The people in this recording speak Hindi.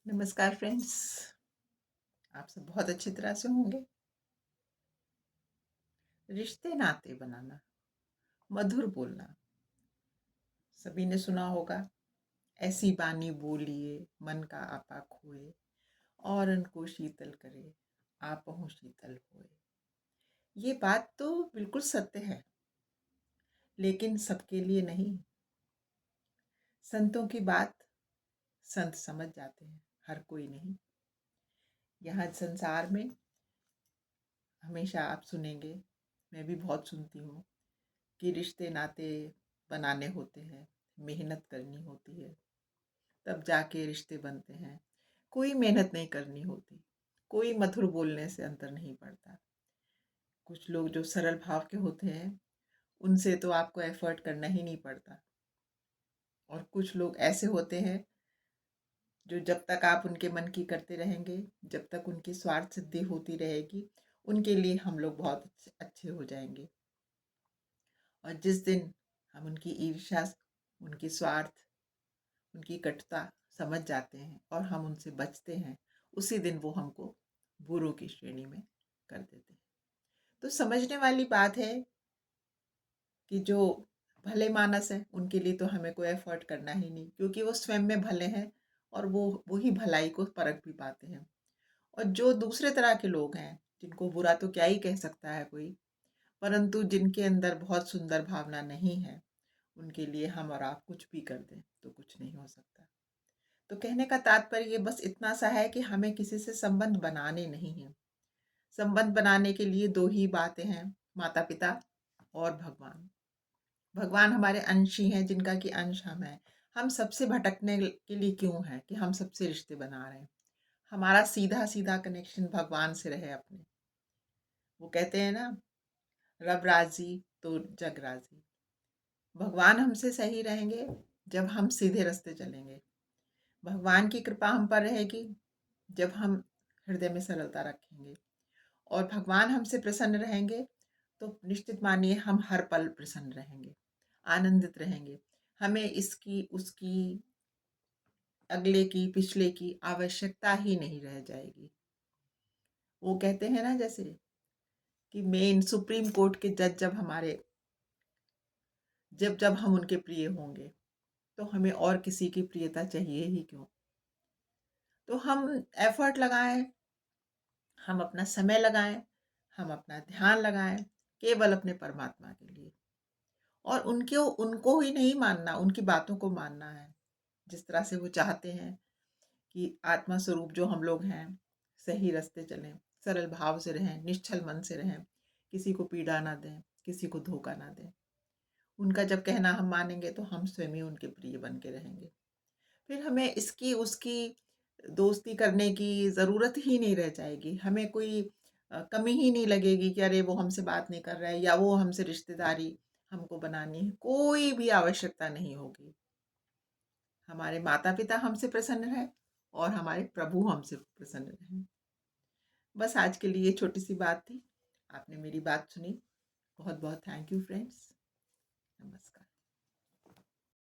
नमस्कार फ्रेंड्स। आप सब बहुत अच्छी तरह से होंगे। रिश्ते नाते बनाना, मधुर बोलना, सभी ने सुना होगा। ऐसी बानी बोलिए मन का आपा खोए, औरन को शीतल करे आपहु शीतल होए। ये बात तो बिल्कुल सत्य है, लेकिन सबके लिए नहीं। संतों की बात संत समझ जाते हैं, हर कोई नहीं। यहाँ संसार में हमेशा आप सुनेंगे, मैं भी बहुत सुनती हूँ कि रिश्ते नाते बनाने होते हैं, मेहनत करनी होती है, तब जाके रिश्ते बनते हैं। कोई मेहनत नहीं करनी होती, कोई मधुर बोलने से अंतर नहीं पड़ता। कुछ लोग जो सरल भाव के होते हैं, उनसे तो आपको एफर्ट करना ही नहीं पड़ता। और कुछ लोग ऐसे होते हैं जो जब तक आप उनके मन की करते रहेंगे, जब तक उनकी स्वार्थ सिद्धि होती रहेगी, उनके लिए हम लोग बहुत अच्छे हो जाएंगे। और जिस दिन हम उनकी ईर्ष्या, उनकी स्वार्थ, उनकी कटुता समझ जाते हैं और हम उनसे बचते हैं, उसी दिन वो हमको बुरों की श्रेणी में कर देते हैं। तो समझने वाली बात है कि जो भले मानस हैं उनके लिए तो हमें कोई एफर्ट करना ही नहीं, क्योंकि वो स्वयं में भले हैं और वो ही भलाई को परख भी पाते हैं। और जो दूसरे तरह के लोग हैं, जिनको बुरा तो क्या ही कह सकता है कोई, परंतु जिनके अंदर बहुत सुंदर भावना नहीं है, उनके लिए हम और आप कुछ भी कर दें तो कुछ नहीं हो सकता। तो कहने का तात्पर्य बस इतना सा है कि हमें किसी से संबंध बनाने नहीं हैं। संबंध बनाने के लिए दो ही बातें हैं, माता पिता और भगवान। भगवान हमारे अंश ही हैं, जिनका कि अंश हम हैं। हम सबसे भटकने के लिए क्यों हैं कि हम सबसे रिश्ते बना रहे हैं। हमारा सीधा सीधा कनेक्शन भगवान से रहे अपने। वो कहते हैं ना, रब राजी तो जग राजी। भगवान हमसे सही रहेंगे जब हम सीधे रास्ते चलेंगे। भगवान की कृपा हम पर रहेगी जब हम हृदय में सरलता रखेंगे। और भगवान हमसे प्रसन्न रहेंगे तो निश्चित मानिए हम हर पल प्रसन्न रहेंगे, आनंदित रहेंगे। हमें इसकी उसकी, अगले की पिछले की आवश्यकता ही नहीं रह जाएगी। वो कहते हैं ना, जैसे कि मेन सुप्रीम कोर्ट के जज जब हमारे जब जब हम उनके प्रिय होंगे, तो हमें और किसी की प्रियता चाहिए ही क्यों। तो हम एफर्ट लगाएं, हम अपना समय लगाएं, हम अपना ध्यान लगाएं केवल अपने परमात्मा के लिए। और उनको ही नहीं मानना, उनकी बातों को मानना है जिस तरह से वो चाहते हैं कि आत्मा स्वरूप जो हम लोग हैं, सही रास्ते चलें, सरल भाव से रहें, निश्चल मन से रहें, किसी को पीड़ा ना दें, किसी को धोखा ना दें। उनका जब कहना हम मानेंगे तो हम स्वयं ही उनके प्रिय बन के रहेंगे। फिर हमें इसकी उसकी दोस्ती करने की ज़रूरत ही नहीं रह जाएगी। हमें कोई कमी ही नहीं लगेगी कि अरे वो हमसे बात नहीं कर रहा है या वो हमसे रिश्तेदारी हमको बनानी है, कोई भी आवश्यकता नहीं होगी। हमारे माता पिता हमसे प्रसन्न हैं और हमारे प्रभु हमसे प्रसन्न रहें। बस आज के लिए छोटी सी बात थी, आपने मेरी बात सुनी। बहुत बहुत थैंक यू फ्रेंड्स। नमस्कार।